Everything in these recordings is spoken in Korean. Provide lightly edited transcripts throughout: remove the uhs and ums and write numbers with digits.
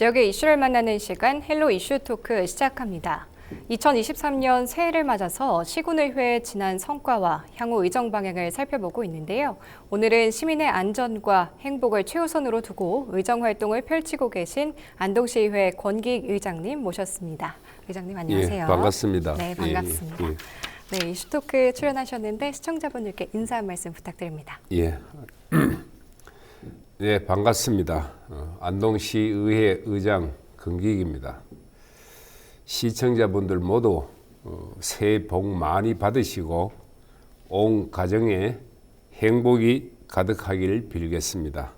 지역의 이슈를 만나는 시간 헬로 이슈 토크 시작합니다. 2023년 새해를 맞아서 시군의회의 지난 성과와 향후 의정 방향을 살펴보고 있는데요. 오늘은 시민의 안전과 행복을 최우선으로 두고 의정 활동을 펼치고 계신 안동시의회 권기익 의장님 모셨습니다. 의장님 안녕하세요. 예, 반갑습니다. 네, 반갑습니다. 네, 이슈 토크 출연하셨는데 시청자분들께 인사 한 말씀 부탁드립니다. 예. 네, 반갑습니다. 안동시의회 의장 권기익입니다. 시청자분들 모두 새해 복 많이 받으시고 온 가정에 행복이 가득하기를 빌겠습니다.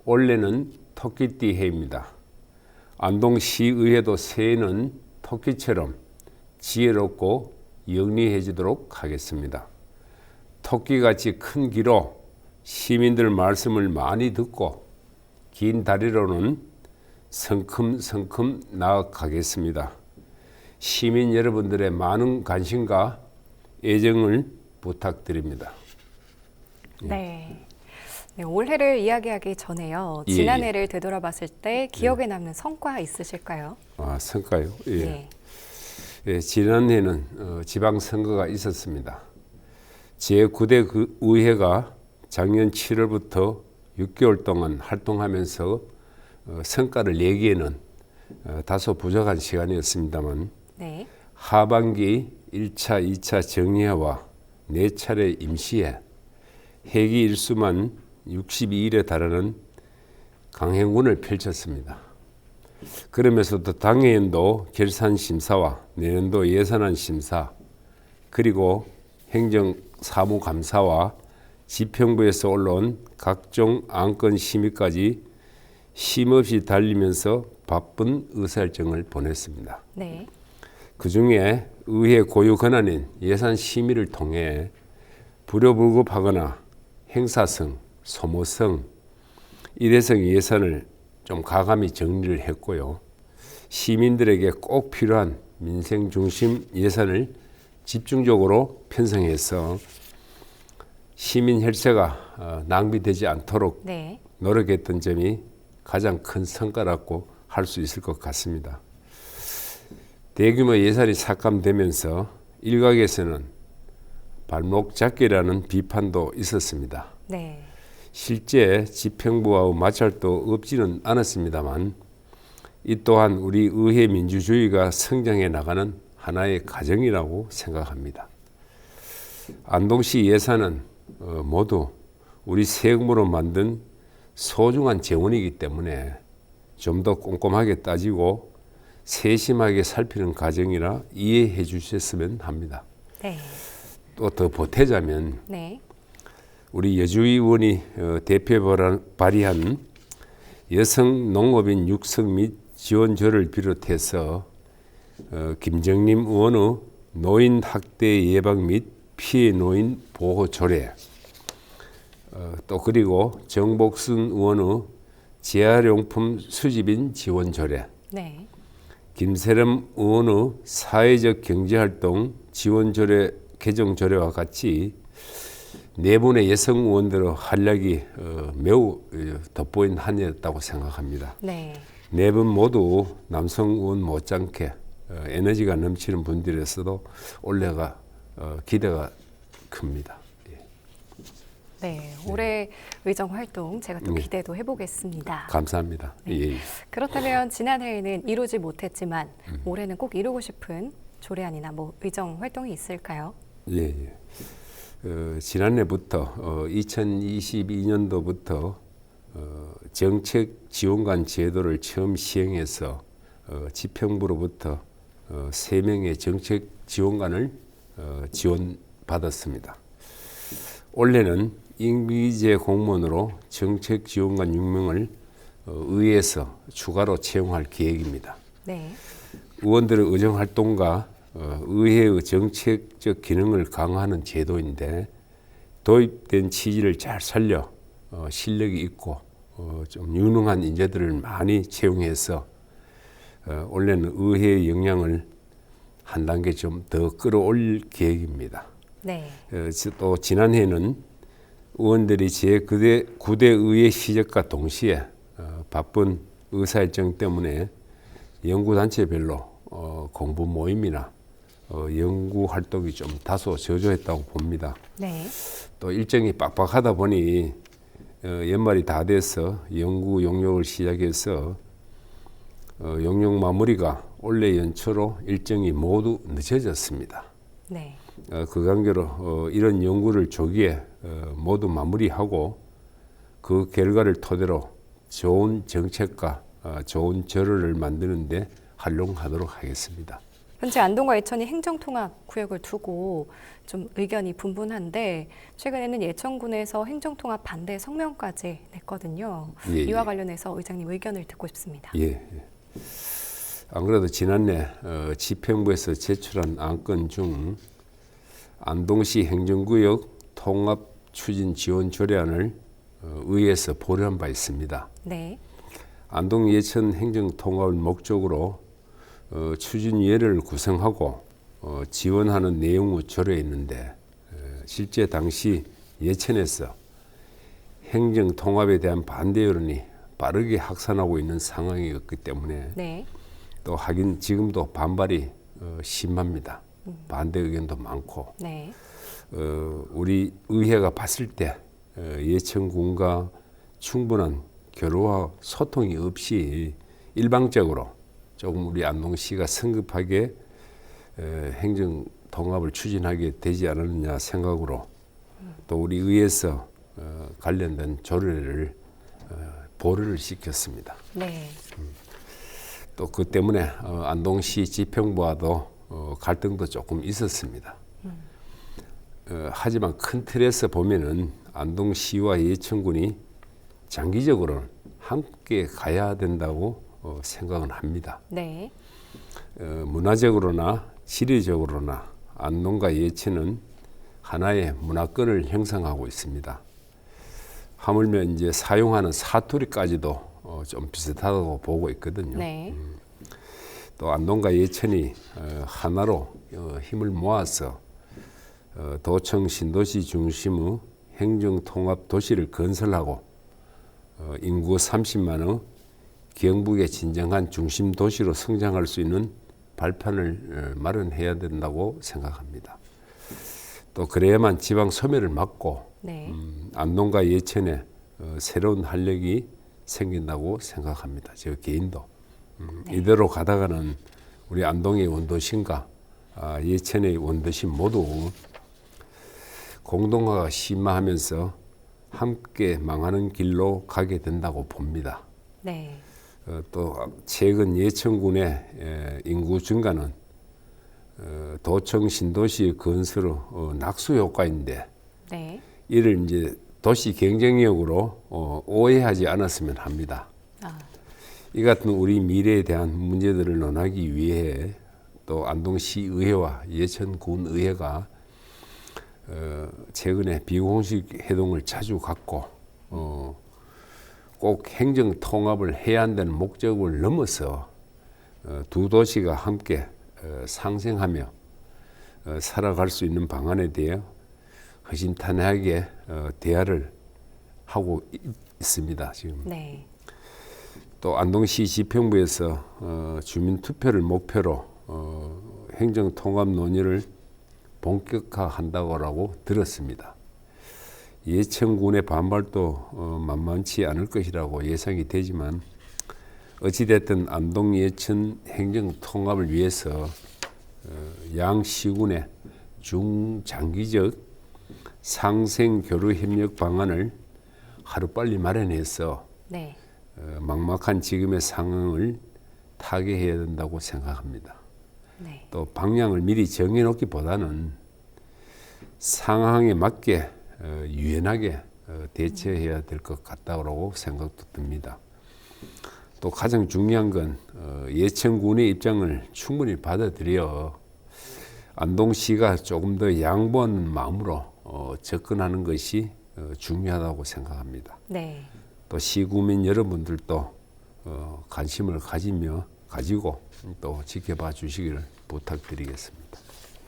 올해는 토끼띠 해입니다. 안동시의회도 새해는 토끼처럼 지혜롭고 영리해지도록 하겠습니다. 토끼같이 큰 귀로 시민들 말씀을 많이 듣고 긴 다리로는 성큼성큼 나아가겠습니다. 시민 여러분들의 많은 관심과 애정을 부탁드립니다. 네. 네, 올해를 이야기하기 전에요. 지난해를 되돌아봤을 때 기억에 남는 성과 있으실까요? 아, 성과요? 예. 네. 예, 지난해는 지방선거가 있었습니다. 제9대 의회가 작년 7월부터 6개월 동안 활동하면서 성과를 내기에는 다소 부족한 시간이었습니다만 네. 하반기 1차, 2차 정례와 4차례 임시회, 회기 일수만 62일에 달하는 강행군을 펼쳤습니다. 그러면서도 당해연도 결산심사와 내년도 예산안 심사, 그리고 행정사무감사와 지평부에서 올라온 각종 안건 심의까지 쉼없이 달리면서 바쁜 의사일정을 보냈습니다. 네. 그중에 의회 고유 권한인 예산 심의를 통해 불효불급하거나 행사성, 소모성, 일회성 예산을 좀 가감히 정리를 했고요. 시민들에게 꼭 필요한 민생 중심 예산을 집중적으로 편성해서 시민 혈세가 낭비되지 않도록 네. 노력했던 점이 가장 큰 성과라고 할 수 있을 것 같습니다. 대규모 예산이 삭감되면서 일각에서는 발목 잡기라는 비판도 있었습니다. 네. 실제 지평부와 마찰도 없지는 않았습니다만 이 또한 우리 의회 민주주의가 성장해 나가는 하나의 과정이라고 생각합니다. 안동시 예산은 모두 우리 세금으로 만든 소중한 재원이기 때문에 좀 더 꼼꼼하게 따지고 세심하게 살피는 과정이라 이해해 주셨으면 합니다. 네. 또 더 보태자면 네. 우리 여주의원이 대표 발의한 여성 농업인 육성 및 지원조를 비롯해서 김정림 의원의 노인 학대 예방 및 피해 노인 보호 조례, 또 그리고 정복순 의원의 재활용품 수집인 지원 조례, 네. 김세lâm 의원의 사회적 경제활동 지원 조례 개정 조례와 같이 네 분의 여성 의원들의 활약이 매우 돋보인 한 해였다고 생각합니다. 네. 네 분 모두 남성 의원 못지않게 에너지가 넘치는 분들에서도 올해가 기대가 큽니다. 네, 올해 의정 활동 제가 또 기대도 해보겠습니다. 감사합니다. 네. 예. 그렇다면 지난해에는 이루지 못했지만 올해는 꼭 이루고 싶은 조례안이나 뭐 의정 활동이 있을까요? 예. 지난해부터 2022년도부터 정책 지원관 제도를 처음 시행해서 지평부로부터 3명의 정책 지원관을 지원받았습니다. 올해는 임기제 공무원으로 정책 지원관 6명을 의회에서 추가로 채용할 계획입니다. 네. 의원들의 의정 활동과 의회의 정책적 기능을 강화하는 제도인데 도입된 취지를 잘 살려 실력이 있고 좀 유능한 인재들을 많이 채용해서 올해는 의회의 역량을 한 단계 좀 더 끌어올릴 계획입니다. 네. 또 지난해는 의원들이 제9대 의회 시작과 동시에 바쁜 의사 일정 때문에 연구 단체별로 공부 모임이나 연구 활동이 좀 다소 저조했다고 봅니다. 네. 또 일정이 빡빡하다 보니 연말이 다 돼서 연구 용역을 시작해서 용역 마무리가 올해 연초로 일정이 모두 늦어졌습니다. 네. 그 관계로 이런 연구를 조기에 모두 마무리하고 그 결과를 토대로 좋은 정책과 좋은 저로를 만드는 데 활용하도록 하겠습니다. 현재 안동과 예천이 행정통합 구역을 두고 좀 의견이 분분한데 최근에는 예천군에서 행정통합 반대 성명까지 냈거든요. 예, 이와 예. 관련해서 의장님 의견을 듣고 싶습니다. 예. 안 그래도 지난해 지평부에서 제출한 안건 중 안동시 행정구역 통합 추진 지원 조례안을 의회에서 보류한 바 있습니다. 네. 안동 예천 행정 통합을 목적으로 추진위원회를 구성하고 지원하는 내용의 조례였는데 실제 당시 예천에서 행정 통합에 대한 반대 여론이 빠르게 확산하고 있는 상황이었기 때문에 네. 또 하긴 지금도 반발이 심합니다. 반대 의견도 많고 네. 우리 의회가 봤을 때 예천군과 충분한 교류와 소통이 없이 일방적으로 조금 우리 안동시가 성급하게 행정 통합을 추진하게 되지 않았느냐 생각으로 또 우리 의회에서 관련된 조례를 보류를 시켰습니다. 네. 또 그 때문에 안동시 지평부와도 갈등도 조금 있었습니다. 하지만 큰 틀에서 보면은 안동시와 예천군이 장기적으로는 함께 가야 된다고 생각은 합니다. 네. 문화적으로나 지리적으로나 안동과 예천은 하나의 문화권을 형성하고 있습니다. 하물며 이제 사용하는 사투리까지도 좀 비슷하다고 보고 있거든요. 네. 또 안동과 예천이 하나로 힘을 모아서 도청 신도시 중심의 행정통합 도시를 건설하고 인구 30만의 경북의 진정한 중심 도시로 성장할 수 있는 발판을 마련해야 된다고 생각합니다. 또 그래야만 지방 소멸을 막고 네. 안동과 예천에 새로운 활력이 생긴다고 생각합니다. 저 개인도 네. 이대로 가다가는 우리 안동의 원도심과 예천의 원도심 모두 공동화가 심화하면서 함께 망하는 길로 가게 된다고 봅니다. 네. 또 최근 예천군의 인구 증가는 도청 신도시 건설의 낙수 효과인데 네. 이를 이제 도시 경쟁력으로 오해하지 않았으면 합니다. 이 같은 우리 미래에 대한 문제들을 논하기 위해 또 안동시 의회와 예천군 의회가 최근에 비공식 회동을 자주 갖고 꼭 행정 통합을 해야 한다는 목적을 넘어서 두 도시가 함께 상생하며 살아갈 수 있는 방안에 대해 허심탄회하게 대화를 하고 있습니다. 지금. 네. 또 안동시 지평부에서 주민투표를 목표로 행정통합 논의를 본격화한다고 들었습니다. 예천군의 반발도 만만치 않을 것이라고 예상이 되지만 어찌됐든 안동 예천 행정통합을 위해서 양 시군의 중장기적 상생교류 협력 방안을 하루빨리 마련해서 네. 막막한 지금의 상황을 타개해야 된다고 생각합니다. 네. 또 방향을 미리 정해놓기보다는 상황에 맞게 유연하게 대처해야 될 것 같다고 생각도 듭니다. 또 가장 중요한 건 예천군의 입장을 충분히 받아들여 안동시가 조금 더 양보하는 마음으로 접근하는 것이 중요하다고 생각합니다. 네. 또 시구민 여러분들도 관심을 가지고 또 지켜봐 주시기를 부탁드리겠습니다.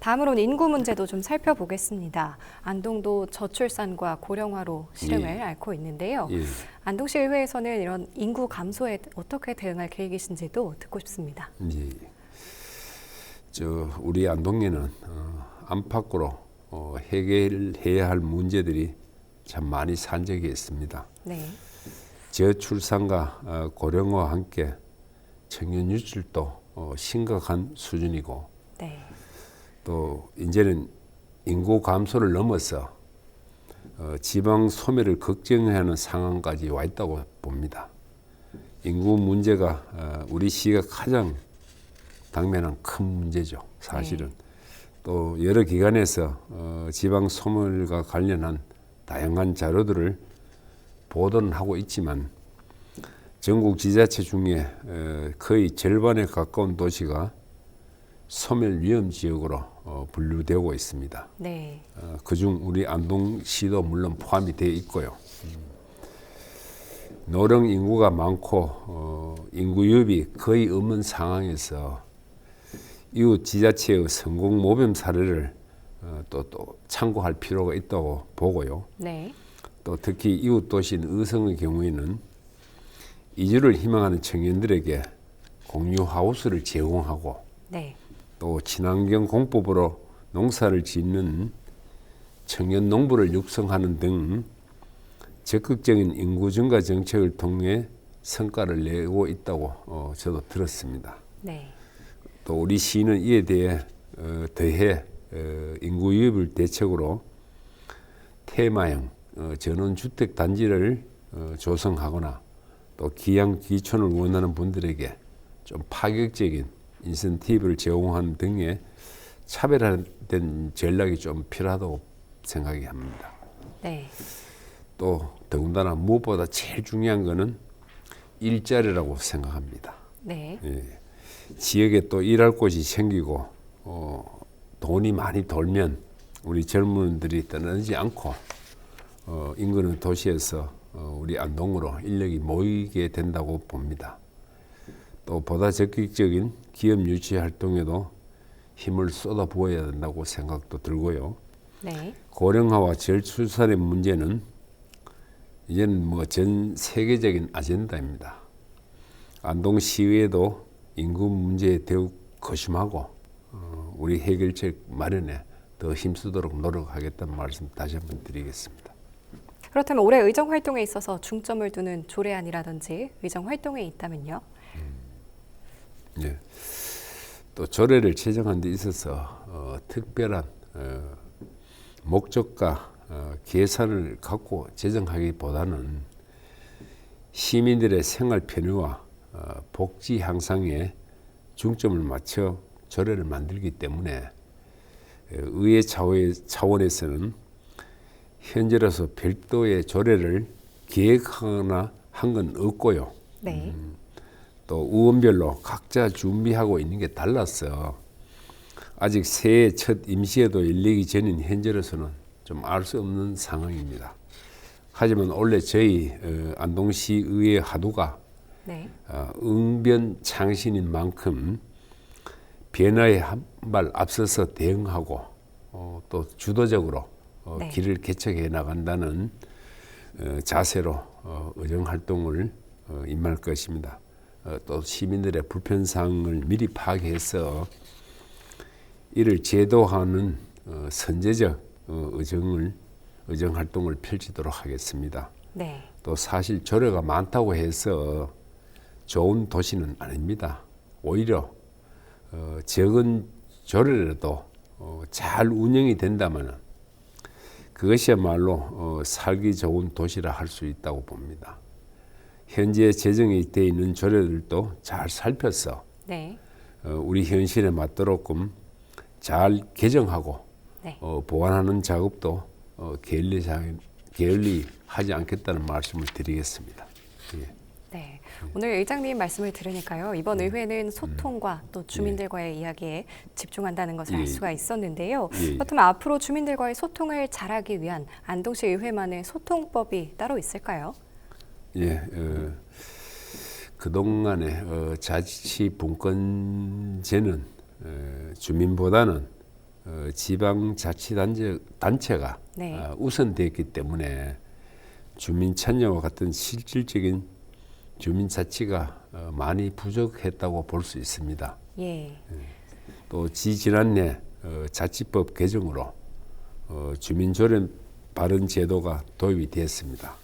다음으로는 인구 문제도 좀 살펴보겠습니다. 안동도 저출산과 고령화로 시름을 앓고 있는데요. 안동시 의회에서는 이런 인구 감소에 어떻게 대응할 계획이신지도 듣고 싶습니다. 우리 안동에는 안팎으로 해결해야 할 문제들이 참 많이 산적해 있습니다. 네. 저출산과 고령화와 함께 청년 유출도 심각한 수준이고 네. 또 이제는 인구 감소를 넘어서 지방 소멸을 걱정해야 하는 상황까지 와 있다고 봅니다. 인구 문제가 우리 시가 가장 당면한 큰 문제죠. 사실은. 네. 또 여러 기관에서 지방 소멸과 관련한 다양한 자료들을 보도는 하고 있지만 전국 지자체 중에 거의 절반에 가까운 도시가 소멸 위험 지역으로 분류되고 있습니다. 네. 그중 우리 안동시도 물론 포함이 되어 있고요. 노령 인구가 많고 인구유입이 거의 없는 상황에서 이웃 지자체의 성공 모범 사례를 또 참고할 필요가 있다고 보고요. 네. 또 특히 이웃 도시인 의성의 경우에는 이주를 희망하는 청년들에게 공유 하우스를 제공하고 네. 또 친환경 공법으로 농사를 짓는 청년 농부를 육성하는 등 적극적인 인구 증가 정책을 통해 성과를 내고 있다고 저도 들었습니다. 네. 또 우리 시는 이에 대해 더해 인구 유입을 대책으로 테마형 전원주택 단지를 조성하거나 또 기양 기촌을 원하는 분들에게 좀 파격적인 인센티브를 제공하는 등의 차별화된 전략이 좀 필요하다고 생각이 합니다. 네. 또 더군다나 무엇보다 제일 중요한 것은 일자리라고 생각합니다. 네. 지역에 또 일할 곳이 생기고 돈이 많이 돌면 우리 젊은들이 떠나지 않고 인근의 도시에서 우리 안동으로 인력이 모이게 된다고 봅니다. 또 보다 적극적인 기업 유치 활동에도 힘을 쏟아부어야 된다고 생각도 들고요. 네. 고령화와 저출산의 문제는 이제는 전 세계적인 아젠다입니다. 안동시의회도 인구 문제에 더욱 거심하고 우리 해결책 마련에 더 힘쓰도록 노력하겠다는 말씀 다시 한번 드리겠습니다. 그렇다면 올해 의정 활동에 있어서 중점을 두는 조례안이라든지 의정 활동에 있다면요? 네. 또 조례를 제정한 데 있어서 특별한 목적과 계산을 갖고 제정하기보다는 시민들의 생활 편의와 복지 향상에 중점을 맞춰 조례를 만들기 때문에 의회 차원에서는 현재로서 별도의 조례를 계획하거나 한 건 없고요. 네. 또 의원별로 각자 준비하고 있는 게 달라서 아직 새해 첫 임시회도 열리기 전인 현재로서는 좀 알 수 없는 상황입니다. 하지만 원래 저희 안동시 의회 하도가 네. 응변창신인 만큼 변화에 한 발 앞서서 대응하고 또 주도적으로 네. 길을 개척해 나간다는 자세로 의정 활동을 임할 것입니다. 또 시민들의 불편사항을 미리 파악해서 이를 제도하는 선제적 의정 활동을 펼치도록 하겠습니다. 네. 또 사실 조례가 많다고 해서 좋은 도시는 아닙니다. 오히려 적은 조례라도 잘 운영이 된다면 그것이야말로 살기 좋은 도시라 할 수 있다고 봅니다. 현재 제정에 되어 있는 조례들도 잘 살펴서 네. 우리 현실에 맞도록끔 잘 개정하고 네. 보완하는 작업도 게을리하지 않겠다는 말씀을 드리겠습니다. 예. 네. 오늘 의장님 말씀을 들으니까요. 이번 의회는 소통과 또 주민들과의 이야기에 집중한다는 것을 알 수가 있었는데요. 그렇다면 앞으로 주민들과의 소통을 잘하기 위한 안동시 의회만의 소통법이 따로 있을까요? 예, 그동안의 자치분권제는 주민보다는 지방자치단체가 네. 우선됐기 때문에 주민 참여와 같은 실질적인 주민자치가 많이 부족했다고 볼 수 있습니다. 예. 또 지지난해 자치법 개정으로 주민조례 발의 제도가 도입이 되었습니다.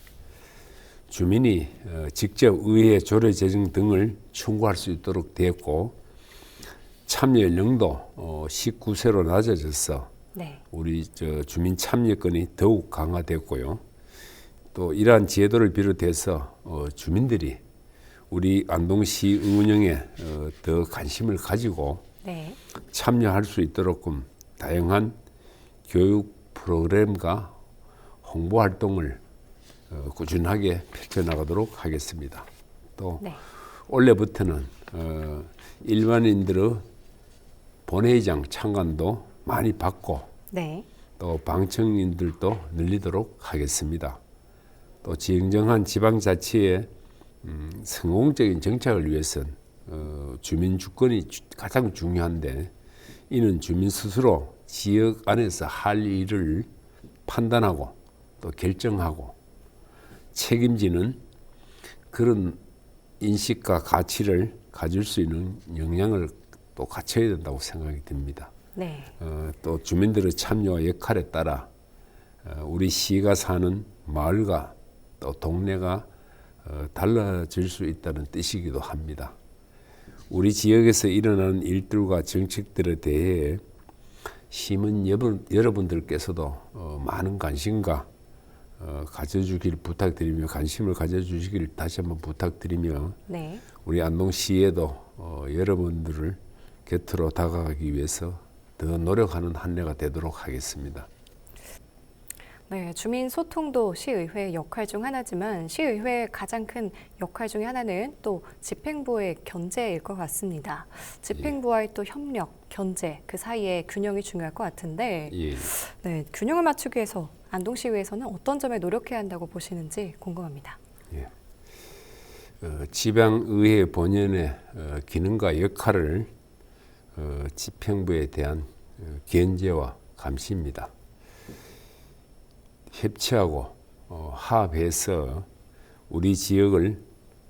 주민이 직접 의회 조례 제정 등을 청구할 수 있도록 되었고 참여 연령도 19세로 낮아져서 네. 우리 주민 참여권이 더욱 강화됐고요. 또 이러한 제도를 비롯해서 주민들이 우리 안동시 운영에 더 관심을 가지고 네. 참여할 수 있도록 다양한 교육 프로그램과 홍보 활동을 꾸준하게 펼쳐나가도록 하겠습니다. 또 네. 올해부터는 일반인들의 본회의장 참관도 많이 받고 네. 또 방청인들도 늘리도록 하겠습니다. 또 진정한 지방자치의 성공적인 정착을 위해서는 주민 주권이 가장 중요한데 이는 주민 스스로 지역 안에서 할 일을 판단하고 또 결정하고 책임지는 그런 인식과 가치를 가질 수 있는 역량을 또 갖춰야 된다고 생각이 듭니다. 네. 또 주민들의 참여와 역할에 따라 우리 시가 사는 마을과 또 동네가 달라질 수 있다는 뜻이기도 합니다. 우리 지역에서 일어나는 일들과 정책들에 대해 시민 여러분들께서도 많은 관심과 가져주길 부탁드리며 관심을 가져주시길 다시 한번 부탁드리며 네. 우리 안동시에도 여러분들을 곁으로 다가가기 위해서 더 노력하는 한 해가 되도록 하겠습니다. 네, 주민 소통도 시의회의 역할 중 하나지만 시의회의 가장 큰 역할 중에 하나는 또 집행부의 견제일 것 같습니다. 집행부와의 또 협력, 견제 그 사이에 균형이 중요할 것 같은데 예. 네, 균형을 맞추기 위해서 안동시의회에서는 어떤 점에 노력해야 한다고 보시는지 궁금합니다. 예. 지방의회 본연의 기능과 역할을 집행부에 대한 견제와 감시입니다. 협치하고 화합해서 우리 지역을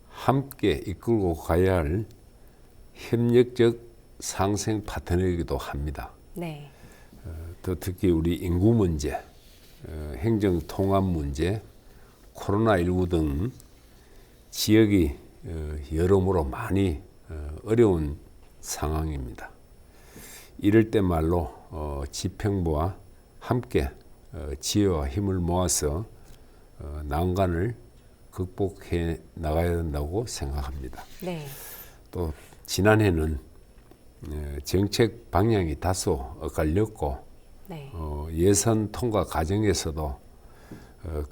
함께 이끌고 가야 할 협력적 상생 파트너이기도 합니다. 네. 또 특히 우리 인구 문제, 행정 통합 문제, 코로나19 등 지역이 여러모로 많이 어려운 상황입니다. 이럴 때 말로 집행부와 함께 지혜와 힘을 모아서 난관을 극복해 나가야 된다고 생각합니다. 네. 또 지난해는 정책 방향이 다소 엇갈렸고 네. 예산 통과 과정에서도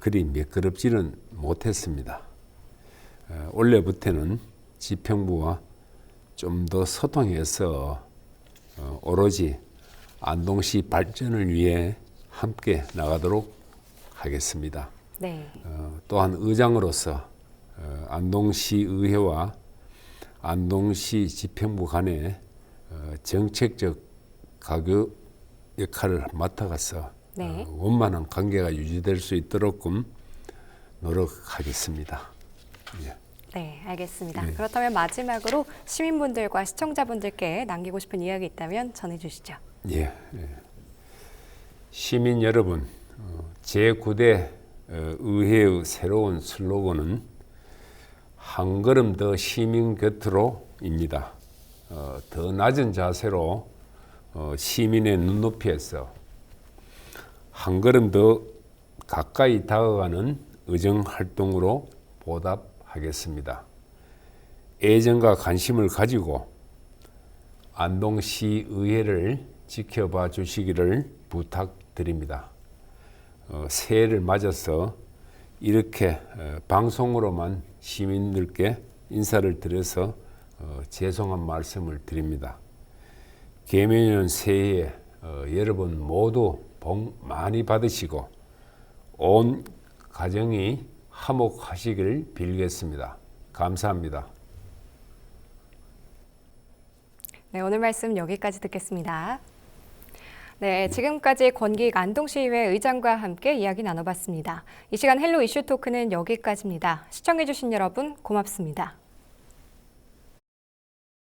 그리 매끄럽지는 못했습니다. 올해부터는 집행부와 좀 더 소통해서 오로지 안동시 발전을 위해 함께 나가도록 하겠습니다. 네. 또한 의장으로서 안동시 의회와 안동시 집행부 간의 정책적 가교 역할을 맡아가서 네. 원만한 관계가 유지될 수 있도록 노력하겠습니다. 예. 네, 알겠습니다. 네. 그렇다면 마지막으로 시민분들과 시청자분들께 남기고 싶은 이야기 있다면 전해주시죠. 예. 예. 시민 여러분, 제9대 의회의 새로운 슬로건은 한 걸음 더 시민 곁으로입니다. 더 낮은 자세로 시민의 눈높이에서 한 걸음 더 가까이 다가가는 의정 활동으로 보답하겠습니다. 애정과 관심을 가지고 안동시 의회를 지켜봐 주시기를 부탁드립니다. 새해를 맞아서 이렇게 방송으로만 시민들께 인사를 드려서 죄송한 말씀을 드립니다. 개묘년 새해에 여러분 모두 복 많이 받으시고 온 가정이 화목하시기를 빌겠습니다. 감사합니다. 네, 오늘 말씀 여기까지 듣겠습니다. 네, 지금까지 권기익 안동시의회 의장과 함께 이야기 나눠봤습니다. 이 시간 헬로 이슈 토크는 여기까지입니다. 시청해주신 여러분 고맙습니다.